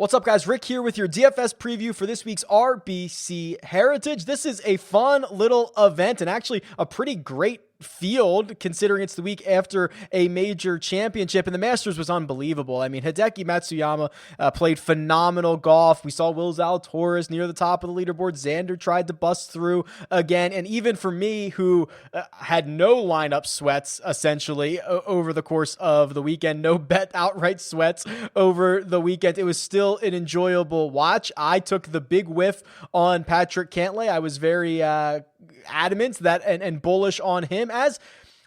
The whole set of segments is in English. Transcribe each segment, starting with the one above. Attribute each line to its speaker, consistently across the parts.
Speaker 1: What's up, guys? Rick here with your DFS preview for this week's RBC Heritage. This is a fun little event and actually a pretty great field considering it's the week after a major championship, and the Masters was unbelievable. I mean, Hideki Matsuyama played phenomenal golf. We saw Will Zalatoris near the top of the leaderboard. Xander tried to bust through again, and even for me, who had no lineup sweats essentially over the course of the weekend, no bet outright sweats over the weekend, it was still an enjoyable watch. I took the big whiff on Patrick Cantlay. I was very adamant that and bullish on him, as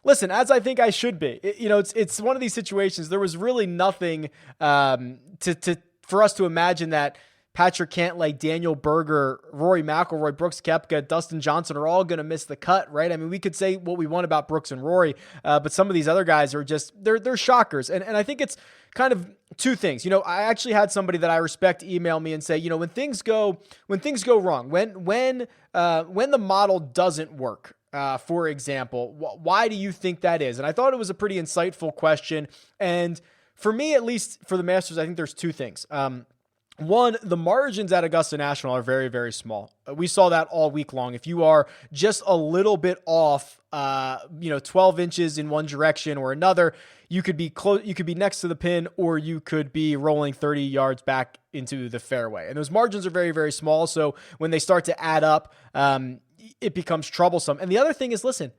Speaker 1: I think I should be. It's one of these situations. There was really nothing for us to imagine that Patrick Cantlay, Daniel Berger, Rory McIlroy, Brooks Koepka, Dustin Johnson are all going to miss the cut, right? I mean, we could say what we want about Brooks and Rory, but some of these other guys are just, they're shockers. And I think it's kind of two things. I actually had somebody that I respect email me and say, when things go wrong, when the model doesn't work, for example, why do you think that is? And I thought it was a pretty insightful question. And for me, at least for the Masters, I think there's two things. One, the margins at Augusta National are very, very small. We saw that all week long. If you are just a little bit off, 12 inches in one direction or another, you could be close. You could be next to the pin, or you could be rolling 30 yards back into the fairway. And those margins are very, very small. So when they start to add up, it becomes troublesome. And the other thing is, listen,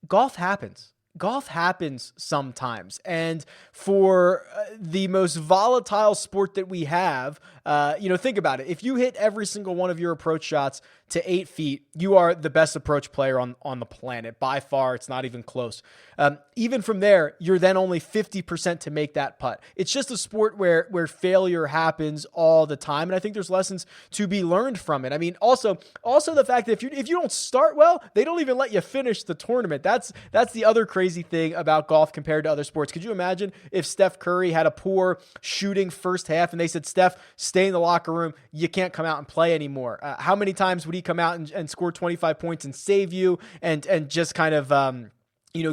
Speaker 1: golf happens. Golf happens sometimes. And for the most volatile sport that we have, think about it. If you hit every single one of your approach shots to 8 feet, you are the best approach player on the planet. By far, it's not even close. Even from there, you're then only 50% to make that putt. It's just a sport where failure happens all the time. And I think there's lessons to be learned from it. I mean, also the fact that if you don't start well, they don't even let you finish the tournament. That's the other crazy thing about golf compared to other sports. Could you imagine if Steph Curry had a poor shooting first half and they said, Steph, stay in the locker room, you can't come out and play anymore? How many times would he come out and score 25 points and save you and just kind of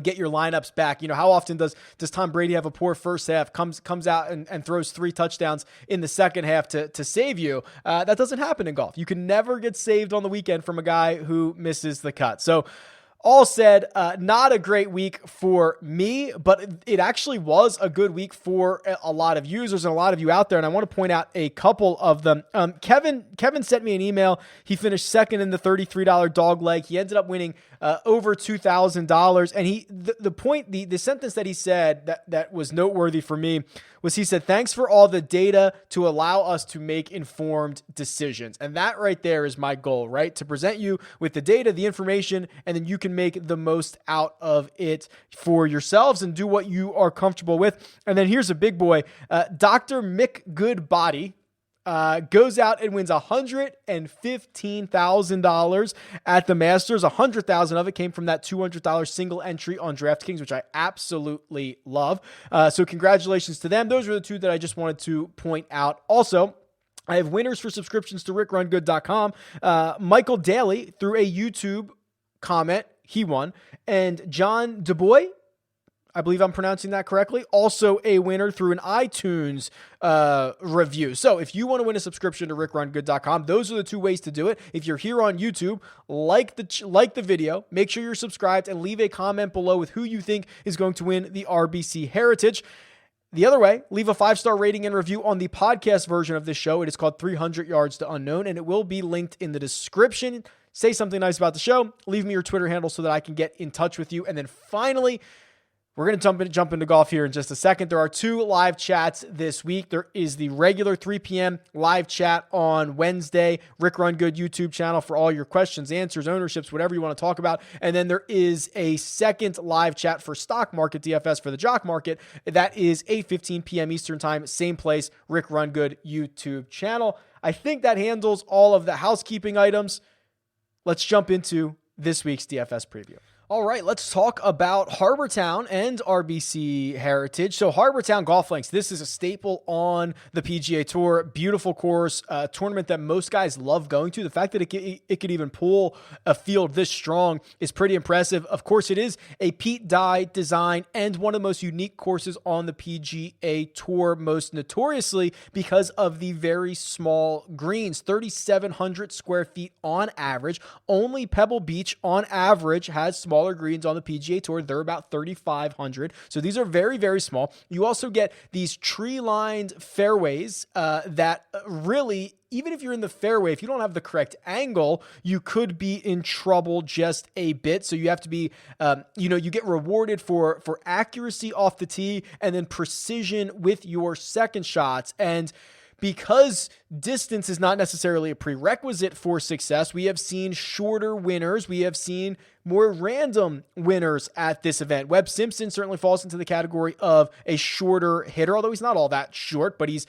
Speaker 1: get your lineups back? How often does Tom Brady have a poor first half, comes out and throws 3 touchdowns in the second half to save you? That doesn't happen in golf. You can never get saved on the weekend from a guy who misses the cut. So all said, not a great week for me, but it actually was a good week for a lot of users and a lot of you out there. And I want to point out a couple of them. Kevin sent me an email. He finished second in the $33 dog leg. He ended up winning over $2,000. And the sentence that he said that was noteworthy for me was, he said, "Thanks for all the data to allow us to make informed decisions." And that right there is my goal, right? To present you with the data, the information, and then you can make the most out of it for yourselves and do what you are comfortable with. And then here's a big boy. Dr. Mick Goodbody goes out and wins $115,000 at the Masters. $100,000 of it came from that $200 single entry on DraftKings, which I absolutely love. So congratulations to them. Those were the two that I just wanted to point out. Also, I have winners for subscriptions to rickrungood.com. Michael Daly, through a YouTube comment, he won. And John DuBois, I believe I'm pronouncing that correctly, also a winner through an iTunes review. So if you want to win a subscription to rickrungood.com, those are the two ways to do it. If you're here on YouTube, like the video, make sure you're subscribed, and leave a comment below with who you think is going to win the RBC Heritage. The other way, leave a 5-star rating and review on the podcast version of this show. It is called 300 Yards to Unknown, and it will be linked in the description. Say something nice about the show. Leave me your Twitter handle so that I can get in touch with you. And then finally, we're going to jump into golf here in just a second. There are 2 live chats this week. There is the regular 3 p.m. live chat on Wednesday, Rick Run Good YouTube channel for all your questions, answers, ownerships, whatever you want to talk about. And then there is a second live chat for stock market DFS for the jock market. That is 8:15 p.m. Eastern time, same place, Rick Run Good YouTube channel. I think that handles all of the housekeeping items. Let's jump into this week's DFS preview. All right, let's talk about Harbortown and RBC Heritage. So Harbortown Golf Links, this is a staple on the PGA Tour. Beautiful course, a tournament that most guys love going to. The fact that it could even pull a field this strong is pretty impressive. Of course, it is a Pete Dye design and one of the most unique courses on the PGA Tour, most notoriously because of the very small greens, 3,700 square feet on average. Only Pebble Beach on average has smaller greens on the PGA Tour. They're about 3,500. So these are very, very small. You also get these tree-lined fairways that really, even if you're in the fairway, if you don't have the correct angle, you could be in trouble just a bit. So you have to be, you get rewarded for accuracy off the tee and then precision with your second shots. And because distance is not necessarily a prerequisite for success, we have seen shorter winners. We have seen more random winners at this event. Webb Simpson certainly falls into the category of a shorter hitter, although he's not all that short, but he's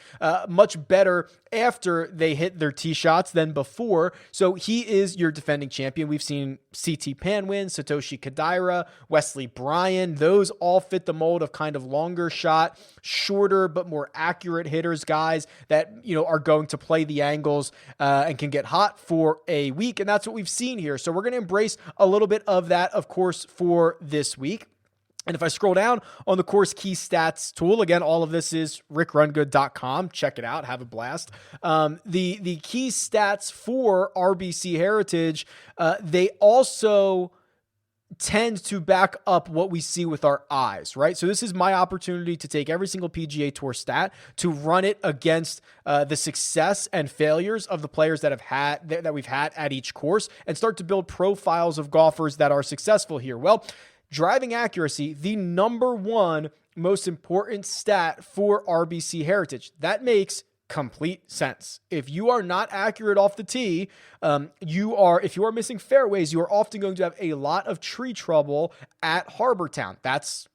Speaker 1: much better after they hit their tee shots than before. So he is your defending champion. We've seen CT Pan win, Satoshi Kodaira, Wesley Bryan. Those all fit the mold of kind of longer shot, shorter but more accurate hitters, guys that are going to play the angles and can get hot for a week. And that's what we've seen here. So we're going to embrace a little bit of that, of course, for this week. And if I scroll down on the course key stats tool, again, all of this is rickrungood.com. Check it out. Have a blast. The key stats for RBC Heritage, they also tend to back up what we see with our eyes, right? So this is my opportunity to take every single PGA Tour stat to run it against the success and failures of the players that we've had at each course and start to build profiles of golfers that are successful here. Well, driving accuracy, the number one most important stat for RBC Heritage. That makes complete sense. If you are not accurate off the tee, if you are missing fairways, you are often going to have a lot of tree trouble at Harbortown. That's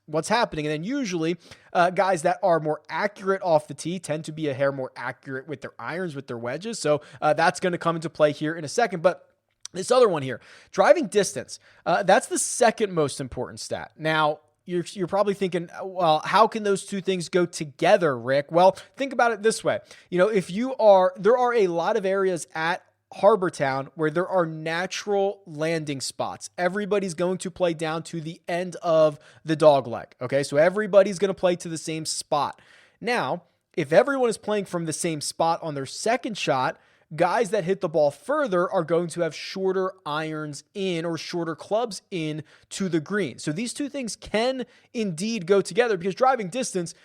Speaker 1: what's happening. And then usually guys that are more accurate off the tee tend to be a hair more accurate with their irons, with their wedges. So that's going to come into play here in a second. But this other one here, driving distance, that's the second most important stat. Now, you're probably thinking, well, how can those two things go together, Rick? Well, think about it this way. There are a lot of areas at Harbortown where there are natural landing spots. Everybody's going to play down to the end of the dog leg. Okay. So everybody's going to play to the same spot. Now, if everyone is playing from the same spot on their second shot, guys that hit the ball further are going to have shorter irons in or shorter clubs in to the green. So these two things can indeed go together because driving distance,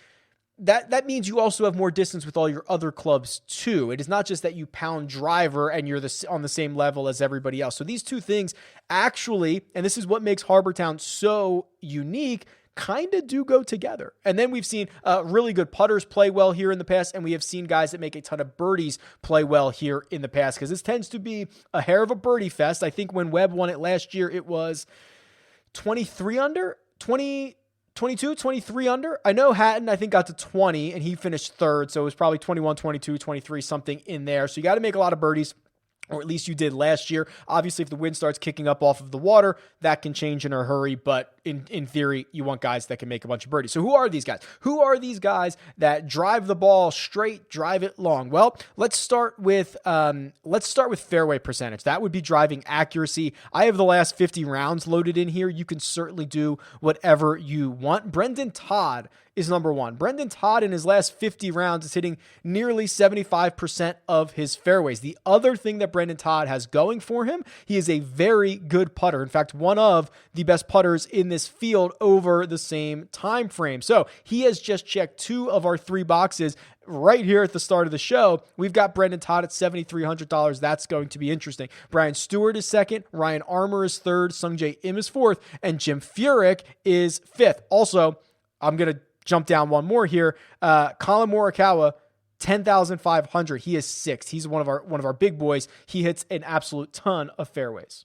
Speaker 1: that means you also have more distance with all your other clubs too. It is not just that you pound driver and you're on the same level as everybody else. So these two things actually, and this is what makes Harbortown so unique, kind of do go together. And then we've seen really good putters play well here in the past, and we have seen guys that make a ton of birdies play well here in the past because this tends to be a hair of a birdie fest. I think when Webb won it last year, it was 23 under, 22, 23 under. I know Hatton, I think, got to 20, and he finished third, so it was probably 21, 22, 23, something in there. So you got to make a lot of birdies, or at least you did last year. Obviously, if the wind starts kicking up off of the water, that can change in a hurry, but in theory, you want guys that can make a bunch of birdies. So who are these guys? Who are these guys that drive the ball straight, drive it long? Well, let's start with fairway percentage. That would be driving accuracy. I have the last 50 rounds loaded in here. You can certainly do whatever you want. Brendan Todd is number one. Brendan Todd in his last 50 rounds is hitting nearly 75% of his fairways. The other thing that Brendan Todd has going for him, he is a very good putter. In fact, one of the best putters in this field over the same time frame. So he has just checked two of our three boxes right here at the start of the show. We've got Brendan Todd at $7,300. That's going to be interesting. Brian Stewart is second. Ryan Armour is third. Sungjae Im is fourth. And Jim Furyk is fifth. Also, I'm going to jump down one more here. Colin Morikawa, 10,500. He is sixth. He's one of our big boys. He hits an absolute ton of fairways.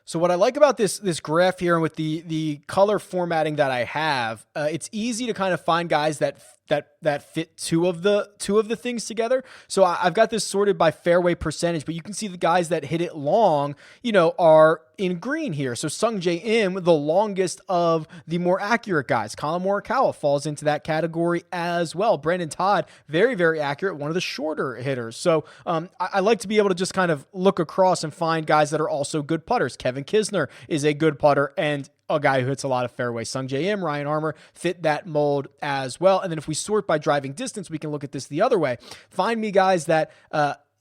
Speaker 1: So what I like about this graph here and with the color formatting that I have, it's easy to kind of find guys that that fit two of the things together. So I've got this sorted by fairway percentage, but you can see the guys that hit it long, are in green here. So Sung J M, the longest of the more accurate guys. Colin Morikawa falls into that category as well. Brandon Todd, very, very accurate, one of the shorter hitters. So I like to be able to just kind of look across and find guys that are also good putters. Kevin Kisner is a good putter and a guy who hits a lot of fairways. Sung J M, Ryan Armour fit that mold as well. And then if we sort by driving distance, we can look at this the other way. Find me guys that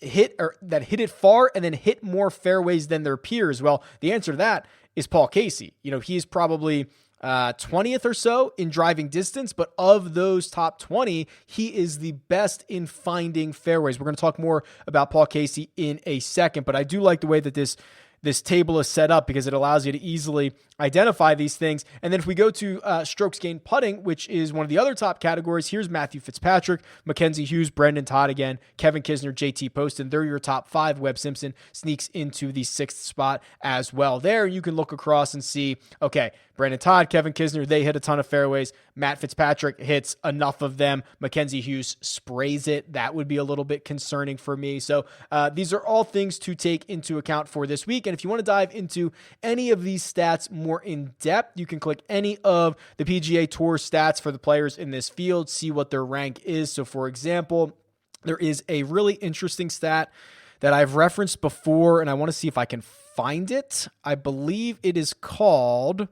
Speaker 1: hit it far and then hit more fairways than their peers. Well, the answer to that is Paul Casey. He's probably 20th or so in driving distance, but of those top 20, he is the best in finding fairways. We're going to talk more about Paul Casey in a second, but I do like the way that this table is set up because it allows you to easily identify these things. And then if we go to strokes gained putting, which is one of the other top categories, here's Matthew Fitzpatrick, Mackenzie Hughes, Brendan Todd again, Kevin Kisner, JT Poston. They're your top 5. Webb Simpson sneaks into the 6th spot as well. There you can look across and see, okay, Brendan Todd, Kevin Kisner, they hit a ton of fairways. Matt Fitzpatrick hits enough of them. Mackenzie Hughes sprays it. That would be a little bit concerning for me. So these are all things to take into account for this week. And if you want to dive into any of these stats more in depth, you can click any of the PGA Tour stats for the players in this field, see what their rank is. So for example, there is a really interesting stat that I've referenced before, and I want to see if I can find it. I believe it is called...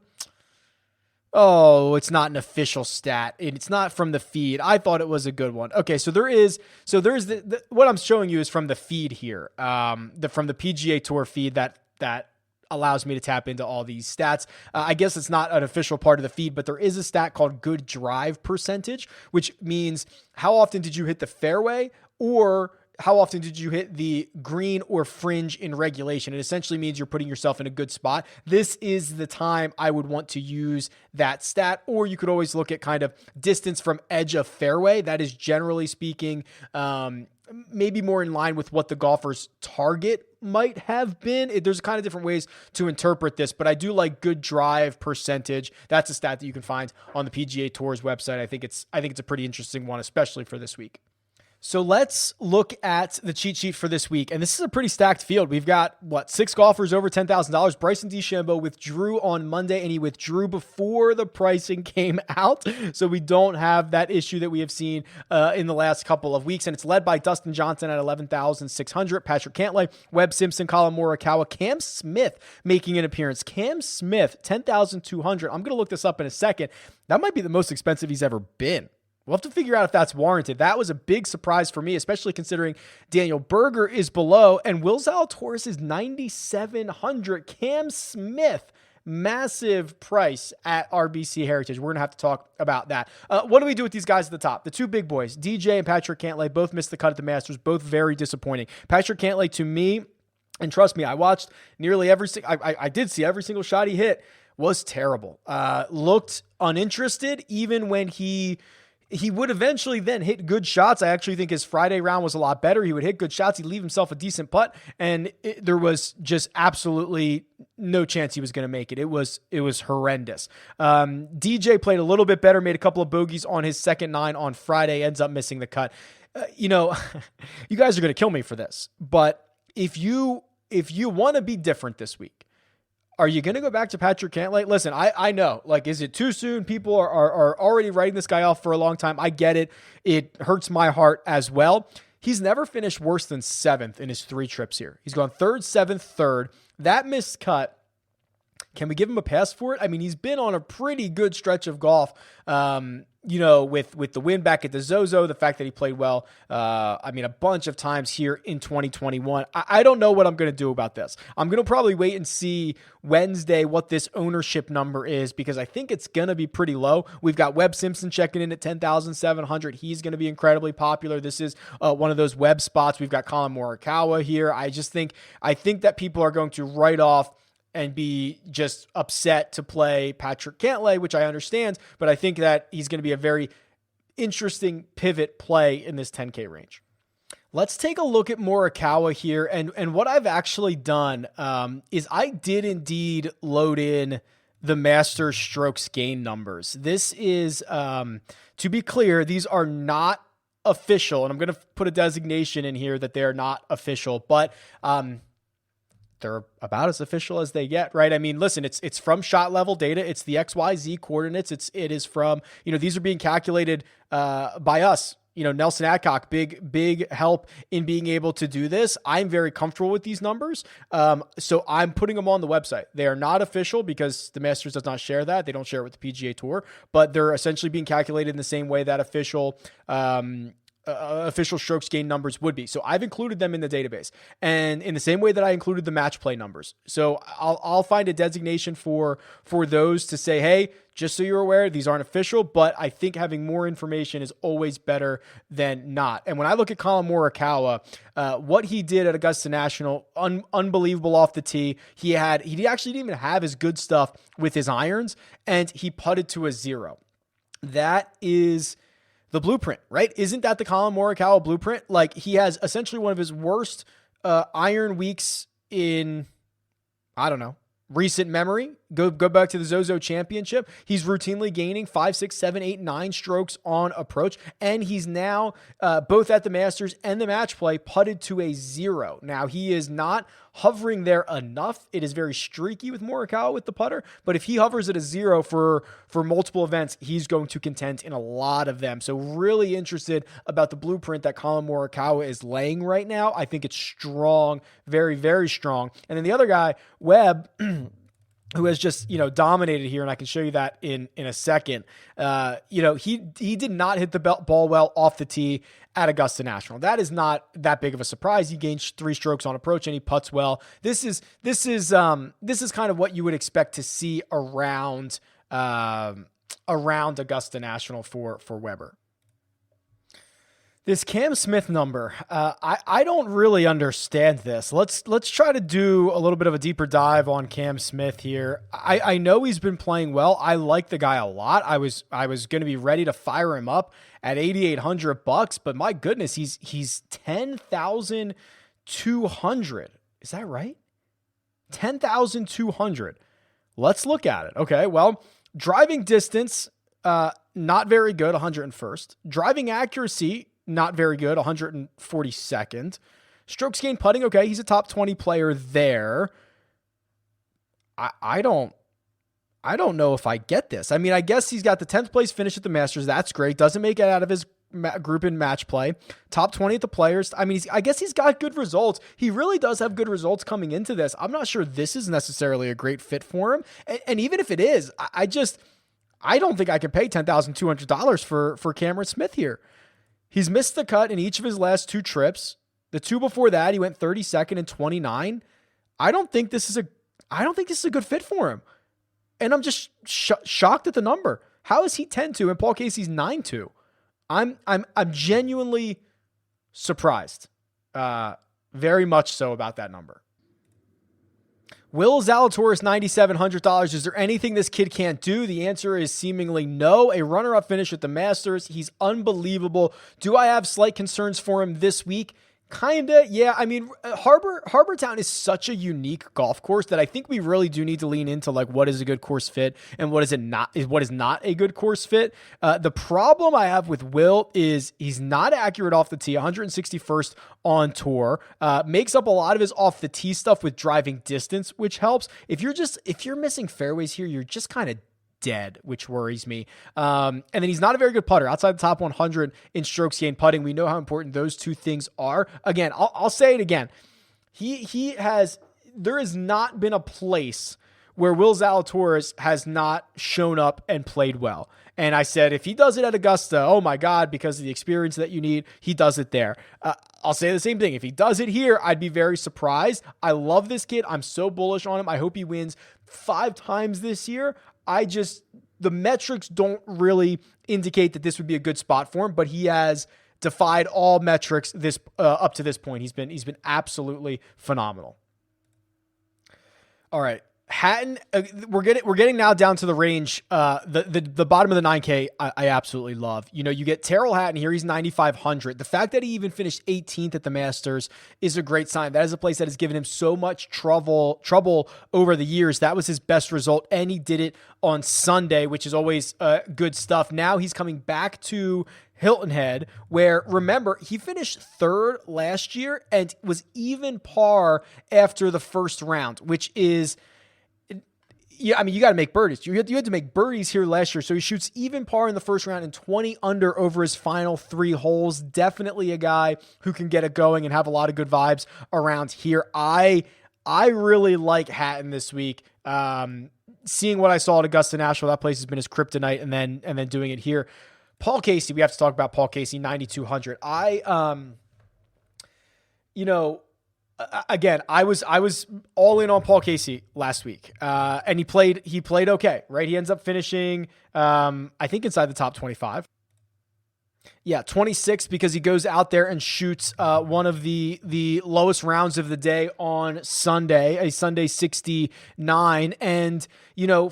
Speaker 1: Oh, it's not an official stat. It's not from the feed. I thought it was a good one. Okay, so there's what I'm showing you is from the feed here, from the PGA Tour feed that allows me to tap into all these stats. I guess it's not an official part of the feed, but there is a stat called good drive percentage, which means how often did you hit the fairway or how often did you hit the green or fringe in regulation? It essentially means you're putting yourself in a good spot. This is the time I would want to use that stat, or you could always look at kind of distance from edge of fairway. That is generally speaking, maybe more in line with what the golfer's target might have been. There's kind of different ways to interpret this, but I do like good drive percentage. That's a stat that you can find on the PGA Tour's website. I think it's a pretty interesting one, especially for this week. So let's look at the cheat sheet for this week. And this is a pretty stacked field. We've got, 6 golfers over $10,000. Bryson DeChambeau withdrew on Monday, and he withdrew before the pricing came out. So we don't have that issue that we have seen in the last couple of weeks. And it's led by Dustin Johnson at $11,600. Patrick Cantlay, Webb Simpson, Colin Morikawa, Cam Smith making an appearance. Cam Smith, $10,200. I'm going to look this up in a second. That might be the most expensive he's ever been. We'll have to figure out if that's warranted. That was a big surprise for me, especially considering Daniel Berger is below and Will Zalatoris is $9,700. Cam Smith, massive price at RBC Heritage. We're going to have to talk about that. What do we do with these guys at the top? The two big boys, DJ and Patrick Cantlay, both missed the cut at the Masters, both very disappointing. Patrick Cantlay, to me, and trust me, I watched nearly I did see every single shot he hit, was terrible. Looked uninterested even when he would eventually then hit good shots. I actually think his Friday round was a lot better. He would hit good shots. He'd leave himself a decent putt, and there was just absolutely no chance he was going to make it. It was horrendous. DJ played a little bit better, made a couple of bogeys on his second 9 on Friday, ends up missing the cut. You guys are going to kill me for this, but if you want to be different this week, are you going to go back to Patrick Cantlay? Listen, I know, is it too soon? People are already writing this guy off for a long time. I get it. It hurts my heart as well. He's never finished worse than 7th in his 3 trips here. He's gone 3rd, 7th, 3rd. That missed cut, can we give him a pass for it? I mean, he's been on a pretty good stretch of golf, with the win back at the Zozo, the fact that he played well, a bunch of times here in 2021. I don't know what I'm going to do about this. I'm going to probably wait and see Wednesday what this ownership number is, because I think it's going to be pretty low. We've got Webb Simpson checking in at $10,700. He's going to be incredibly popular. This is one of those Webb spots. We've got Colin Morikawa here. I think that people are going to write off and be just upset to play Patrick Cantlay, which I understand, but I think that he's going to be a very interesting pivot play in this 10K range. Let's take a look at Morikawa here, and what I've actually done is I did indeed load in the Masters strokes gain numbers. This is, to be clear, these are not official, and I'm going to put a designation in here that they're not official, but they're about as official as they get, right? I mean, listen, it's from shot level data. It's the XYZ coordinates. It is from, these are being calculated by us. Nelson Adcock, big help in being able to do this. I'm very comfortable with these numbers. So I'm putting them on the website. They are not official because the Masters does not share that. They don't share it with the PGA Tour, but they're essentially being calculated in the same way that official strokes gain numbers would be. So I've included them in the database, and in the same way that I included the match play numbers. So I'll find a designation for those to say, hey, just so you're aware, these aren't official, but I think having more information is always better than not. And when I look at Colin Morikawa, what he did at Augusta National, unbelievable off the tee. He actually didn't even have his good stuff with his irons, and he putted to a 0. That is the blueprint, right? Isn't that the Colin Morikawa blueprint? Like, he has essentially one of his worst iron weeks in, I don't know, recent memory. Go back to the Zozo Championship. He's routinely gaining 5, 6, 7, 8, 9 strokes on approach, and he's now both at the Masters and the match play putted to a 0. Now, he is not hovering there enough. It is very streaky with Morikawa with the putter, but if he hovers at a 0 for multiple events, he's going to contend in a lot of them. So really interested about the blueprint that Colin Morikawa is laying right now. I think it's strong, very, very strong. And then the other guy, Webb, who has just, dominated here, and I can show you that in a second. He did not hit the ball well off the tee at Augusta National. That is not that big of a surprise. He gained 3 strokes on approach and he putts well. This is kind of what you would expect to see around Augusta National for Weber. This Cam Smith number, I don't really understand this. Let's try to do a little bit of a deeper dive on Cam Smith here. I know he's been playing well. I like the guy a lot. I was going to be ready to fire him up at $8,800, but my goodness, he's 10,200. Is that right? 10,200. Let's look at it. Okay, well, driving distance, not very good, 101st. Driving accuracy, not very good, 142nd. Strokes gained putting, okay, he's a top 20 player there. I don't know if I get this. I mean, I guess he's got the 10th place finish at the Masters. That's great. Doesn't make it out of his group in match play. Top 20 at the Players. I mean, I guess he's got good results. He really does have good results coming into this. I'm not sure this is necessarily a great fit for him. And even if it is, I don't think I can pay $10,200 for Cameron Smith here. He's missed the cut in each of his last 2 trips. The 2 before that, he went 32nd and 29. I don't think this is a good fit for him. And I'm just shocked at the number. How is he 10-2 and Paul Casey's 9-2? I'm genuinely surprised. Very much so about that number. Will Zalatoris, $9,700. Is there anything this kid can't do? The answer is seemingly no. A runner-up finish at the Masters. He's unbelievable. Do I have slight concerns for him this week? Kinda, yeah. I mean, Harbortown is such a unique golf course that I think we really do need to lean into like what is a good course fit and what is not a good course fit. The problem I have with Will is he's not accurate off the tee, 161st on tour. Makes up a lot of his off the tee stuff with driving distance, which helps. If you're missing fairways here, you're just kind of dead, which worries me. And then he's not a very good putter outside the top 100 in strokes gained putting. We know how important those 2 things are. Again, I'll say it again. There has not been a place where Will Zalatoris has not shown up and played well. And I said, if he does it at Augusta, oh my God, because of the experience that you need, he does it there. I'll say the same thing. If he does it here, I'd be very surprised. I love this kid. I'm so bullish on him. I hope he wins 5 times this year. The metrics don't really indicate that this would be a good spot for him, but he has defied all metrics up to this point. He's been absolutely phenomenal. All right. Hatton, we're getting now down to the range. The bottom of the 9K, I absolutely love. You know, you get Terrell Hatton here. He's 9,500. The fact that he even finished 18th at the Masters is a great sign. That is a place that has given him so much trouble over the years. That was his best result, and he did it on Sunday, which is always good stuff. Now he's coming back to Hilton Head, where, remember, he finished third last year and was even par after the first round, which is, yeah, I mean, you got to make birdies. You had to make birdies here last year. So he shoots even par in the first round and 20 under over his final 3 holes. Definitely a guy who can get it going and have a lot of good vibes around here. I really like Hatton this week. Seeing what I saw at Augusta National, that place has been his kryptonite, and then doing it here. Paul Casey, we have to talk about Paul Casey, 9,200. Again, I was all in on Paul Casey last week, and he played okay, right? He ends up finishing, I think, inside the top 25. Yeah, 26, because he goes out there and shoots one of the lowest rounds of the day on Sunday, a Sunday 69. And, you know,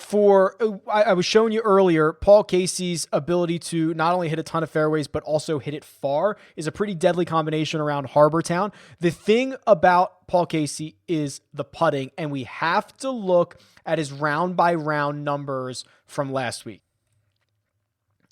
Speaker 1: I was showing you earlier, Paul Casey's ability to not only hit a ton of fairways, but also hit it far is a pretty deadly combination around Harbor Town. The thing about Paul Casey is the putting, and we have to look at his round by round numbers from last week.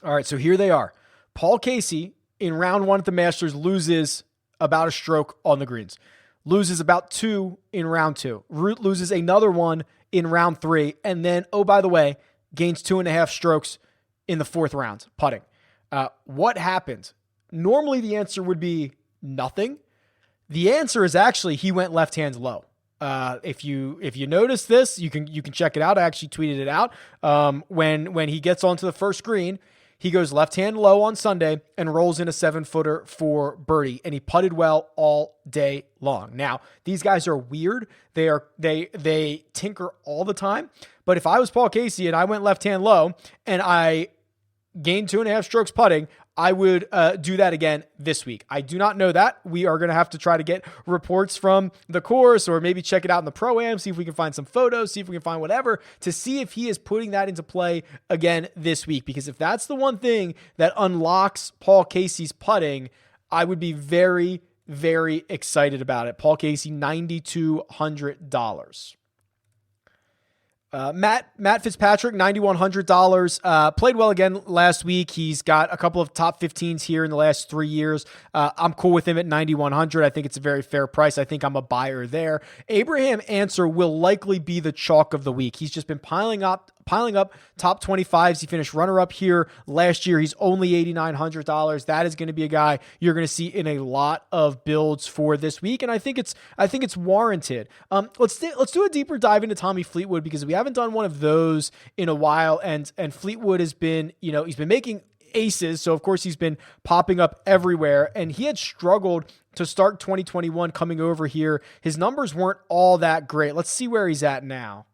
Speaker 1: All right, so here they are. Paul Casey in round 1 at the Masters loses about a stroke on the greens, loses about 2 in round 2, loses another 1 in round 3, and then, oh, by the way, gains 2.5 strokes in the 4th round putting. What happened? Normally the answer would be nothing. The answer is actually he went left hand low. If you notice this, you can check it out. I actually tweeted it out. When he gets onto the first green, he goes left hand low on Sunday and rolls in a 7-footer for birdie, and he putted well all day long. Now, these guys are weird. They tinker all the time. But if I was Paul Casey and I went left hand low and I gained 2.5 strokes putting, I would do that again this week. I do not know that. We are going to have to try to get reports from the course, or maybe check it out in the Pro-Am, see if we can find some photos, see if we can find whatever to see if he is putting that into play again this week. Because if that's the one thing that unlocks Paul Casey's putting, I would be very, very excited about it. Paul Casey, $9,200. Matt Fitzpatrick, $9,100, played well again last week. He's got a couple of top 15s here in the last 3 years. I'm cool with him at $9,100. I think it's a very fair price. I think I'm a buyer there. Abraham Answer will likely be the chalk of the week. He's just been piling up top 25s. He finished runner-up here last year. He's only $8,900. That is going to be a guy you're going to see in a lot of builds for this week, and I think it's warranted. Let's do a deeper dive into Tommy Fleetwood, because we haven't done one of those in a while, and Fleetwood has been, he's been making aces, so of course he's been popping up everywhere, and he had struggled to start 2021 coming over here. His numbers weren't all that great. Let's see where he's at now.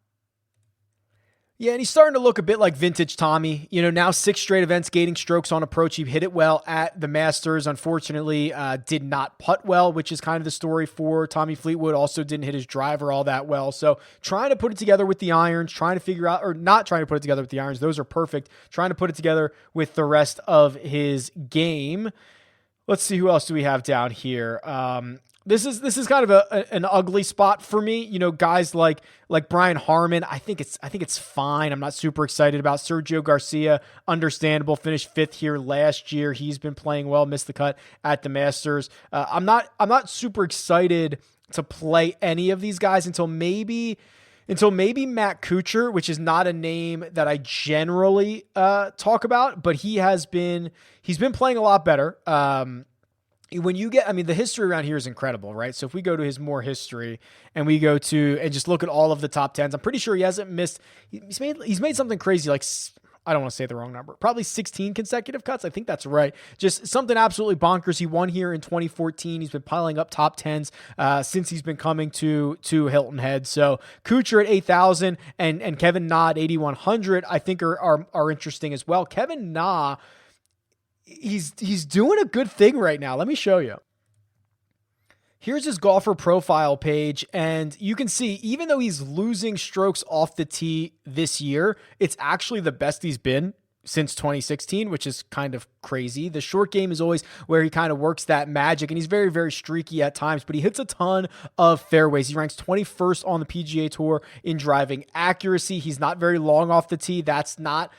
Speaker 1: Yeah, and he's starting to look a bit like vintage Tommy. Now 6 straight events, gaining strokes on approach. He hit it well at the Masters. Unfortunately, did not putt well, which is kind of the story for Tommy Fleetwood. Also didn't hit his driver all that well. So trying to put it together with the irons, trying to figure out, or not trying to put it together with the irons. Those are perfect. Trying to put it together with the rest of his game. Let's see, who else do we have down here? This is kind of an ugly spot for me. Guys like Brian Harmon, I think it's fine. I'm not super excited about Sergio Garcia. Understandable. Finished 5th here last year. He's been playing well. Missed the cut at the Masters. I'm not super excited to play any of these guys until maybe Matt Kuchar, which is not a name that I generally talk about, but he's been playing a lot better. When you get, the history around here is incredible, right? So if we go to his more history and we go to and just look at all of the top 10s, I'm pretty sure he hasn't missed. He's made something crazy, like, I don't want to say the wrong number, probably 16 consecutive cuts. I think that's right. Just something absolutely bonkers. He won here in 2014. He's been piling up top 10s since he's been coming to Hilton Head. So Kuchar at 8,000 and Kevin Na at 8,100, I think are interesting as well. Kevin Na, he's doing a good thing right now. Let me show you. Here's his golfer profile page, and you can see, even though he's losing strokes off the tee this year, it's actually the best he's been since 2016, which is kind of crazy. The short game is always where he kind of works that magic, and he's very, very streaky at times, but he hits a ton of fairways. He ranks 21st on the PGA Tour in driving accuracy. He's not very long off the tee. That's not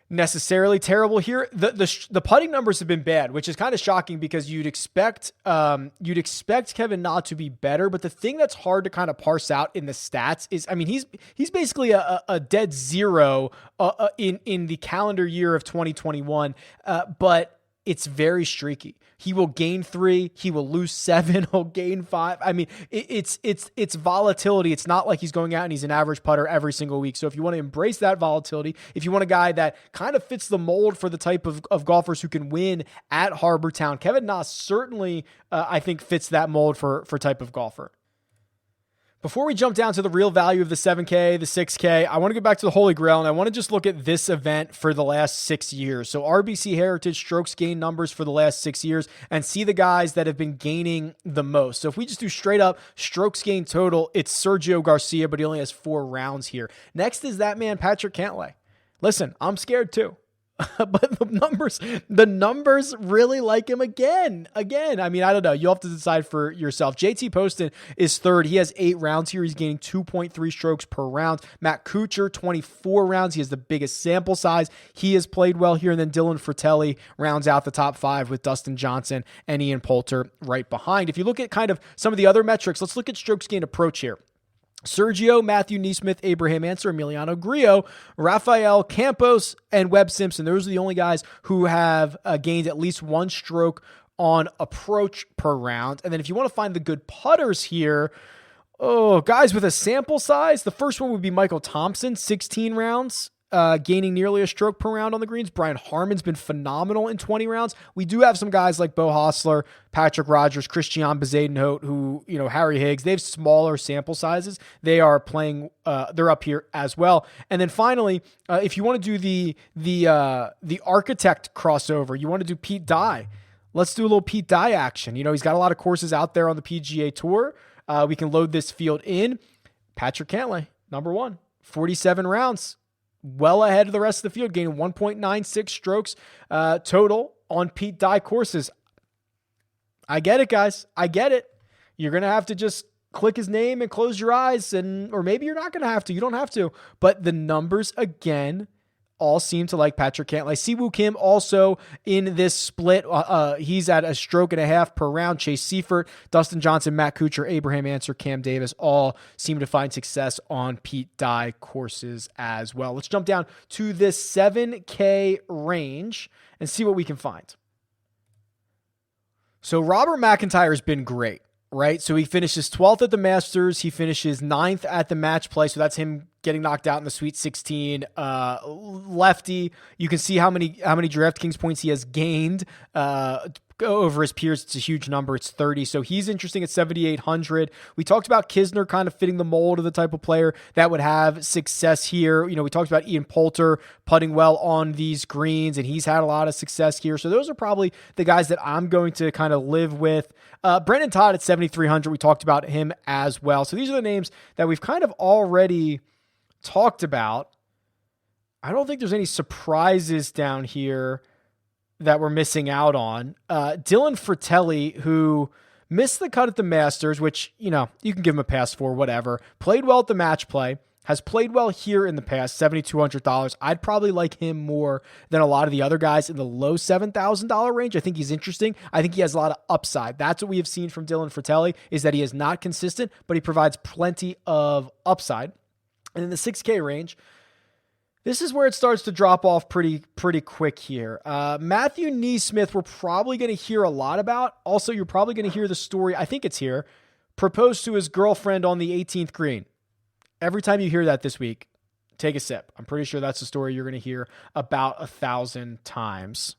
Speaker 1: necessarily terrible here. The putting numbers have been bad, which is kind of shocking because you'd expect Kevin Na to be better. But the thing that's hard to kind of parse out in the stats is, I mean, he's basically a dead zero in the calendar year of 2021, but it's very streaky. He will gain 3, he will lose 7, he'll gain 5. I mean, it's volatility. It's not like he's going out and he's an average putter every single week. So if you want to embrace that volatility, if you want a guy that kind of fits the mold for the type of golfers who can win at Harbor Town, Kevin Na certainly, I think, fits that mold for type of golfer. Before we jump down to the real value of the 7K, the 6K, I want to go back to the Holy Grail, and I want to just look at this event for the last 6 years. So RBC Heritage strokes gain numbers for the last 6 years and see the guys that have been gaining the most. So if we just do straight up strokes gain total, it's Sergio Garcia, but he only has 4 rounds here. Next is that man, Patrick Cantlay. Listen, I'm scared too. But the numbers really like him again. I mean, I don't know. You'll have to decide for yourself. JT Poston is third. He has 8 rounds here. He's gaining 2.3 strokes per round. Matt Kuchar, 24 rounds. He has the biggest sample size. He has played well here. And then Dylan Fratelli rounds out the top 5 with Dustin Johnson and Ian Poulter right behind. If you look at kind of some of the other metrics, let's look at strokes gain approach here. Sergio, Matthew Neesmith, Abraham Ancer, Emiliano Grillo, Rafael Campos, and Webb Simpson. Those are the only guys who have gained at least 1 stroke on approach per round. And then if you want to find the good putters here, guys with a sample size, the first one would be Michael Thompson, 16 rounds. Gaining nearly a stroke per round on the greens. Brian Harmon's been phenomenal in 20 rounds. We do have some guys like Bo Hostler, Patrick Rogers, Christian Bezadenhout, who, Harry Higgs, they have smaller sample sizes. They are playing, they're up here as well. And then finally, if you want to do the architect crossover, you want to do Pete Dye. Let's do a little Pete Dye action. He's got a lot of courses out there on the PGA Tour. We can load this field in. Patrick Cantlay, number 1, 47 rounds. Well ahead of the rest of the field, gaining 1.96 strokes total on Pete Dye courses. I get it, guys. I get it. You're going to have to just click his name and close your eyes, or maybe you're not going to have to. You don't have to. But the numbers, again, all seem to like Patrick Cantlay. Siwoo Kim also in this split. He's at a stroke and a half per round. Chase Seifert, Dustin Johnson, Matt Kuchar, Abraham Ancer, Cam Davis all seem to find success on Pete Dye courses as well. Let's jump down to this 7K range and see what we can find. So Robert McIntyre has been great, right? So he finishes 12th at the Masters. He finishes 9th at the match play. So that's him getting knocked out in the Sweet 16. Lefty. You can see how many DraftKings points he has gained over his peers. It's a huge number. It's 30. So he's interesting at 7,800. We talked about Kisner kind of fitting the mold of the type of player that would have success here. We talked about Ian Poulter putting well on these greens, and he's had a lot of success here. So those are probably the guys that I'm going to kind of live with. Brendan Todd at 7,300. We talked about him as well. So these are the names that we've kind of already talked about. I don't think there's any surprises down here that we're missing out on. Dylan Fratelli, who missed the cut at the Masters, which, you can give him a pass for, whatever. Played well at the match play, has played well here in the past, $7,200. I'd probably like him more than a lot of the other guys in the low $7,000 range. I think he's interesting. I think he has a lot of upside. That's what we have seen from Dylan Fratelli, is that he is not consistent, but he provides plenty of upside. And in the 6K range, this is where it starts to drop off pretty quick here. Matthew Neesmith, we're probably going to hear a lot about. Also, you're probably going to hear the story, I think it's here, proposed to his girlfriend on the 18th green. Every time you hear that this week, take a sip. I'm pretty sure that's the story you're going to hear about 1,000 times.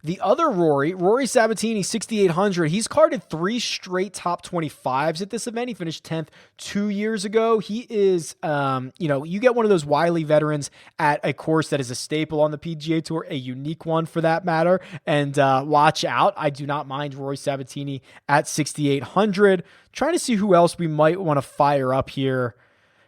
Speaker 1: The other Rory Sabatini, 6,800. He's carded 3 straight top 25s at this event. He finished 10th 2 years ago. He is, you get one of those wily veterans at a course that is a staple on the PGA Tour, a unique one for that matter. And watch out. I do not mind Rory Sabatini at 6,800. Trying to see who else we might want to fire up here.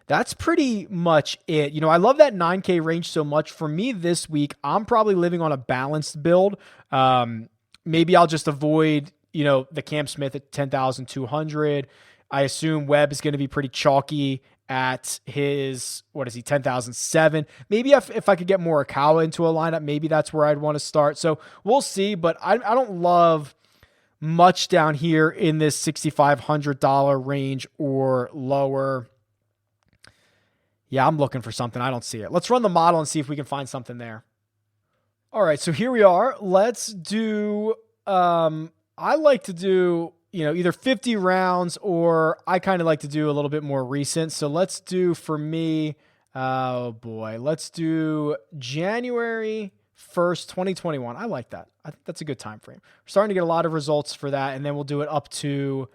Speaker 1: That's pretty much it. I love that 9K range so much. For me this week, I'm probably living on a balanced build. Maybe I'll just avoid, the Cam Smith at 10,200. I assume Webb is going to be pretty chalky at his, 10,007. Maybe if I could get Morikawa into a lineup, maybe that's where I'd want to start. So we'll see, but I don't love much down here in this $6,500 range or lower. Yeah, I'm looking for something. I don't see it. Let's run the model and see if we can find something there. All right, so here we are. Let's do, I like to do, either 50 rounds or I kind of like to do a little bit more recent. So let's do, for me, let's do January 1st, 2021. I like that. I think that's a good time frame. We're starting to get a lot of results for that, and then we'll do it up to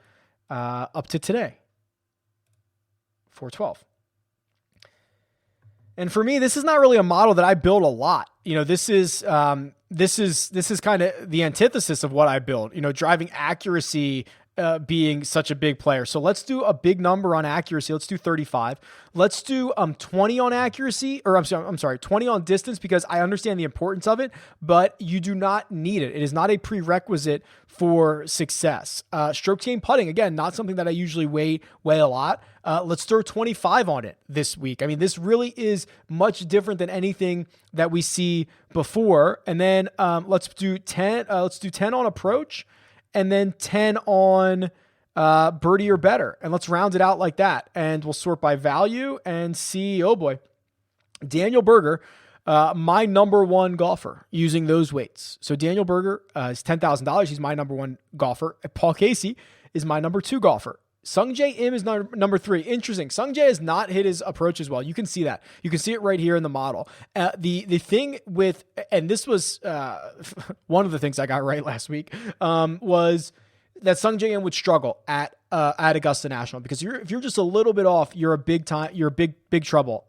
Speaker 1: today, 4/12. And for me, this is not really a model that I build a lot. This is kind of the antithesis of what I build, driving accuracy, being such a big player. So let's do a big number on accuracy. Let's do 35. Let's do 20 on accuracy, or I'm sorry, 20 on distance, because I understand the importance of it, but you do not need it. It is not a prerequisite for success. Stroke gain putting, again, not something that I usually weigh a lot. Let's throw 25 on it this week. I mean, this really is much different than anything that we see before. And then let's do 10. Let's do 10 on approach, and then 10 on birdie or better. And let's round it out like that. And we'll sort by value and see, oh boy, Daniel Berger, my number one golfer using those weights. So Daniel Berger is $10,000. He's my number one golfer. Paul Casey is my number 2 golfer. Sungjae Im is number 3. Interesting. Sungjae has not hit his approach as well. You can see that. You can see it right here in the model. The thing with, and this was one of the things I got right last week, was that Sungjae Im would struggle at Augusta National, because if you're just a little bit off, you're big trouble.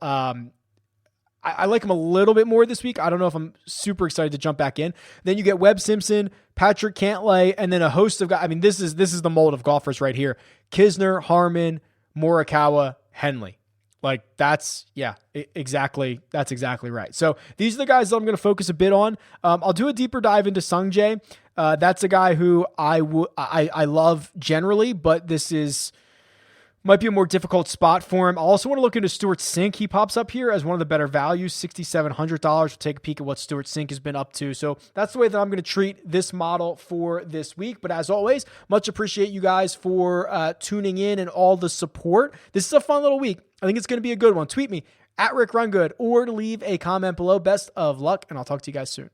Speaker 1: I like him a little bit more this week. I don't know if I'm super excited to jump back in. Then you get Webb Simpson, Patrick Cantlay, and then a host of guys. I mean, this is the mold of golfers right here. Kisner, Harmon, Morikawa, Henley. Like that's exactly right. So these are the guys that I'm going to focus a bit on. I'll do a deeper dive into Sungjae. That's a guy who I love generally, but this might be a more difficult spot for him. I also want to look into Stuart Sink. He pops up here as one of the better values, $6,700. We'll take a peek at what Stuart Sink has been up to. So that's the way that I'm going to treat this model for this week. But as always, much appreciate you guys for tuning in and all the support. This is a fun little week. I think it's going to be a good one. Tweet me at Rick Rungood or leave a comment below. Best of luck, and I'll talk to you guys soon.